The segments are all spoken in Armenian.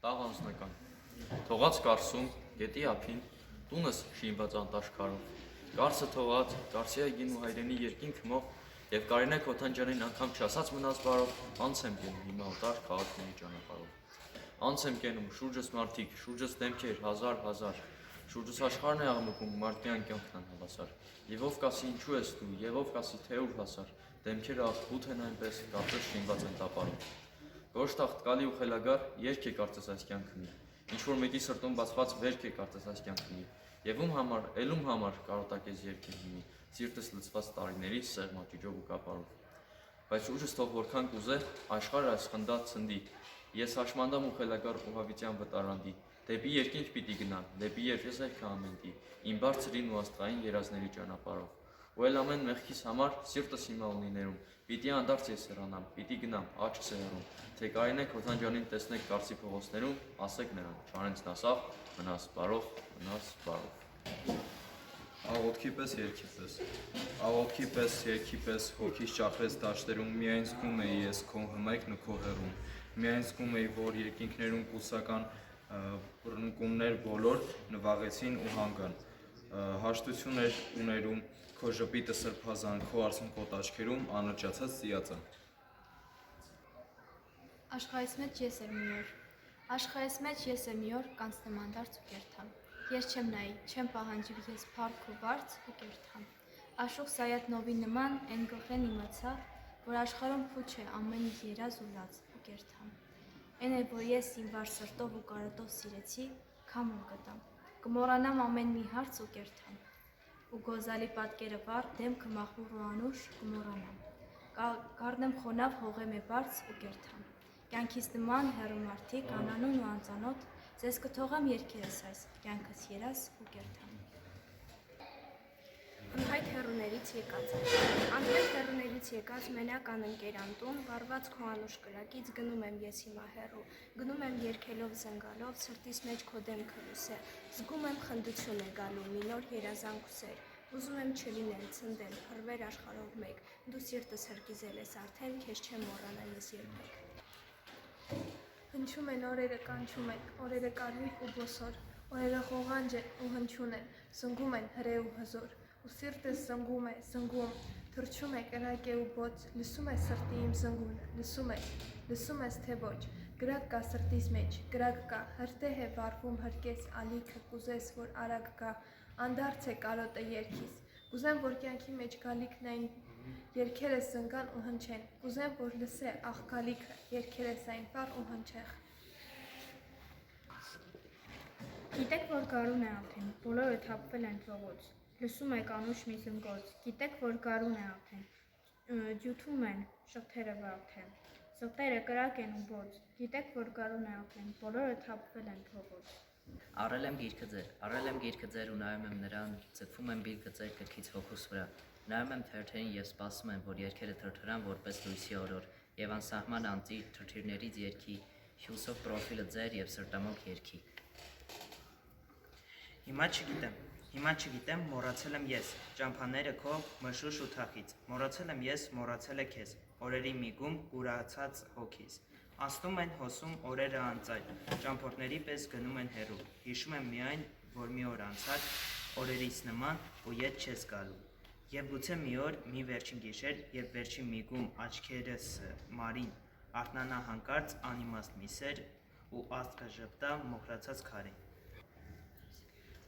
տաղ անձնական, թողած կարսում, գետի ափին, տունս շինված անտաշ քարով, կարսը թողած, կարսի այգին ու հայրենի երկինք մող և Կարինե Քոթանջյանին անգամ չասած մնաց բարով, անց եմ կենում հիմա օտար քաղաքների ճանապարհով։ Անց եմ կենում, շուրջս մարդիկ, շուրջս դեմքեր, հազար, շուրջս աշխարհն է աղմկում, մարդկային կյանքն անհավասար։ Եվ ով կասի ինչու ես դու, եւ ով կասի թե ուր հասար, դեմքերը աղբութ են այնպես, կարծես շինված են տապարով։ Գորշ տաղտկալի ու խելագար երգ է կարծես այս կյանքը մի, ինչ-որ մեկի սրտում բացված վերք է կարծես այս կյանքը մի, եւ ում համար կարոտակես երգ է հիմի, սիրտս լցված տարիների սեղմաճիճով ու կապարով։ Բայց ուժս թող որքան կուզե, աշխարհը այս խնդա ցնդի, ես հաշմանդամ ու խելագար ուղղավիճան վտարանդի, դեպի երկինք պիտի գնամ, դեպի երգեզերքը ամենտի, իմ բարձրին ու աստղային երազների ճանապարհով։ Ու էլ ամեն մեղքիս համար սիրտս հիմա ունի ներում, պիտի անդարձ ես հեռանամ, պիտի գնամ, աչքս է հեռում, թե Կարինե Քոթանջյանին տեսնեք Կարսի փողոցներում, ասեք նրան, չարենց նասավ, մնաս բարով, մնաս բարով։ Աղոթքի պես երգի պես, աղոթքի պես երգի պես հոգիս ճախրեց դաշտերում, միայն զգում էի ես քո հմայքն ու քո հեռում, միայն զգում էի, որ երկինքներում կուսական բռնկումներ բոլոր նվաղեցին ու հանգան, հաշտություն էր ուներում քո ժպիտը սրբազան, քո արցունքոտ աչքերում անրջացած ծիածան։ Աշխարհիս մեջ ես եմ մի օր, աշխարհիս մեջ ես եմ մի օր կանցնեմ անդարձ ու կերթամ, ես չեմ նայի, չեմ պահանջի ես փառք ու վարձ ու կերթամ, Աշուխ Սայաթնովի նման են գլխեն իմացա, որ աշխարհում փուչ է ամեն ինչ երազ ու լաց ու կերթամ, Էն է, որ ես իմ վար սրտով ու կարոտով սիրեցի, քամում կտամ, կմոռանամ ամեն մի հարց ու կերթամ, ու գոզալի պատկերը վառ, դեմքը մախմուռ ու անուշ կմոռանամ, կառնեմ խոնավ հողե մե բարձ ու կերթամ, կյանքիս նման հեռու մարդիկ, անանուն ու անծանոթ, ձեզ կթողամ երգերս այս, կյանքս երազ ու կերթամ։ Անհայտ հեռուներից եկած մենակ անընկեր անտուն, վառված քո անուշ կրակից գնում եմ ես հիմա հեռու, գնում եմ երգելով զնգալով, սրտիս մեջ քո դեմքը լուսե, զգում եմ խնդություն է գալու, մի նոր երազանք ու սեր, ուզում եմ չլինել, ցնդել, փռվել աշխարհով մեկ, դու սիրտս հրկիզել ես արդեն, քեզ չեմ մոռանա ես երբեք։ Հնչում են օրերը կանչում են, օրերը կարմիր ու բոսոր, օրերը խողանջ են ու հնչուն են, զնգում են հրե ու հզոր, ու սիրտս զնգում է, զնգում, թրջում է կրակ է ու բոց, լսում է սրտի իմ զնգունը, լսում ես թե ոչ, գրակ կա սրտիս մեջ, գրակ կա, հրտեհ է վառվում հրկես ալիքը, կուզես, որ արագ գա, անդարձ է կարոտը երգիս, կուզեմ, որ կյանքի մեջ գալիքն այն երգերս զնգան ու հնչեն, կուզեմ, որ լսե աղքալիքը, երգերս այն վառ ու հնչեղ։ Գիտեք, որ գարուն է արդեն, բոլորը թափվել են փողոց, լսում եք անուշ մի զնգոց, գիտեք, որ գարուն է արդեն, ջութում են շղթերը վարդեն, սրտերը կրակ են ու բոց, գիտեք, որ գարուն է արդեն, բոլորը թափվել են փողոց։ Առել եմ գիրքը ձեր ու նայում եմ նրան, ձգվում եմ բիրկը ձեր կրքից հոգուս վրա, նայում եմ թերթերին և սպասում եմ, որ երգերը թրթրան որպես լույսի օրոր, և անսահման անծիր թրթիրներից երգի, հյուսով պրոֆիլը ձեր և սրտամոք երգի։ Հիմա չգիտեմ, մոռացել եմ ես, ճամփաները քո մշուշ ու թախից, մոռացել եմ ես, մոռացել է քեզ, օրերի միգում կուրացած հոգիս, անցնում են հոսում օրերը անծայր, ճամփորդների պես գնում են հեռու, հիշում եմ միայն, որ մի օր անցար, օրերից նման ու ետ չես գալու, և գուցե մի օր, մի վերջին գիշեր, երբ վերջին միգում աչքերս մարին, արթնանա հանկարծ անիմաստ մի սեր ու աստղը ժպտա մոխրացած քարին։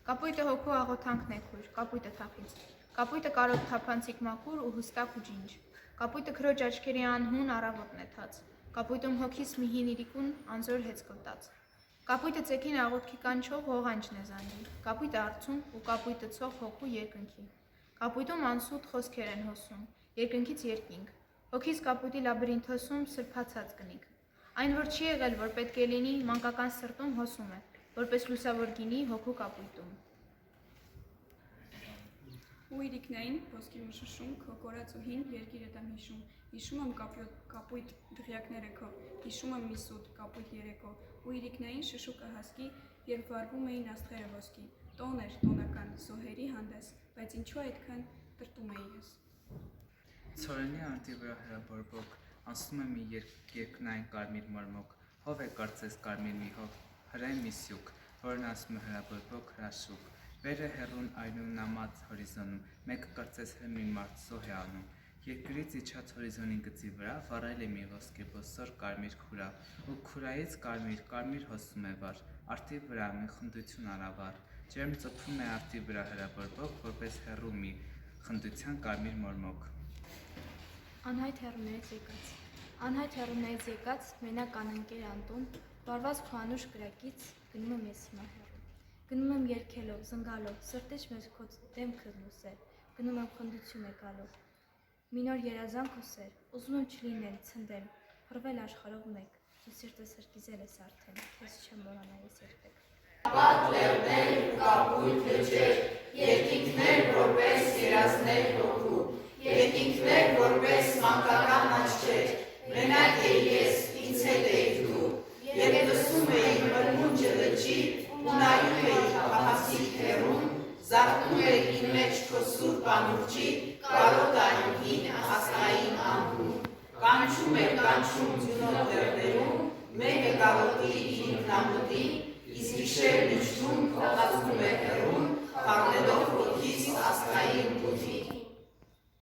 Կապույտը հոգու աղոթանքն է քույր, կապույտը թախից, կապույտը կարոտ թափանցիկ մաքուր ու հստակ ու ջինջ, կապույտը քրոջ աչքերի անհուն առավոտն է թաց, կապույտում հոգիս մի հին իրիկուն անզոր հեծ կլտած, կապույտը ծեքին աղոթքի կանչող ողանջն է զանգի, կապույտը արցունք ու կապույտը ցող հոգու երկնքի, կապույտում անսուտ խոսքեր են հոսում, երկնքից երկինք, հոգիս կապույտի լաբիրինթոսում սրբացած կնիկ, այն որ չի եղել, որ պետք է լինի, մանկական սրտում հոսում է, որպես լուսավոր գինի հոգու կապույտում։ Ու իրիկնային ոսկի մշուշում քո կորած ու հին երկիրդ եմ հիշում եմ կապույտ դղյակները քո, հիշում եմ մի սուտ կապույտ երեկո, ու իրիկնային շշուկը հասկի, երբ վառվում էին աստղերը ոսկի, տոն էր տոնական, զոհերի հանդես, բայց ինչու այդքան տրտում էի ես։ Ցորենի արտի վրա հրաբորբոք, անցնում է մի երկնային կարմիր մարմոք, Ով է կարծես կարմիր մի հով, հրեն մի սյուկ, որն ասում է հրաբորբոք հրաշուկ, վերը հեռուն այնում նամած հորիզոնում, մեկը կարծես հրմին մարդ զոհ է անում, երկրից իջած հորիզոնի գծի վրա վառել է մի ոսկե բոսոր կարմիր քուրա, ու քուրայից կարմիր հոսում է վար, արդի վրա մի խնդություն արավար, ջերմ ծփում է արդի վրա հրաբորբոք, որպես հեռու մի խնդության կարմիր մորմոք։ Անհայտ հեռուներից եկած, մենակ անընկեր անտուն, վարված քո անուշ կրակից, գնում եմ ես հիմա հեռու։ Գնում եմ երգելով, զնգալով, սրտիչ մեզ քո դեմքը լուսել, գնում եմ խնդություն է գալով։ Մի նոր երազանք ու սեր, ուզում եմ չլինել, ցնդել, փռվել աշխարհով մեկ, դու սիրտս հրկիզել ես արդեն, քեզ չեմ մոռանա ես երբեք։ Պատլերներ ու կապույտ լճեր, երկինքներ որպես երազներ հոգու, երկինքներ որպես մանկական աչքեր, մենակ էի ես, ինձ հետ էի դու, և լսում էի մրմունջը լճի, ու նայում էի փախացիկ հեռուն, զարթնում էր իմ մեջ քո սուրբ անուրջի, կարոտ այն հին ասկային անհուն, կանչում էր կանչում ձյունով լեռներում, մեկը կարոտի իր ինքնամտի, իսկ գիշերն իջնում, խաղացնում է հեռուն, խառնելով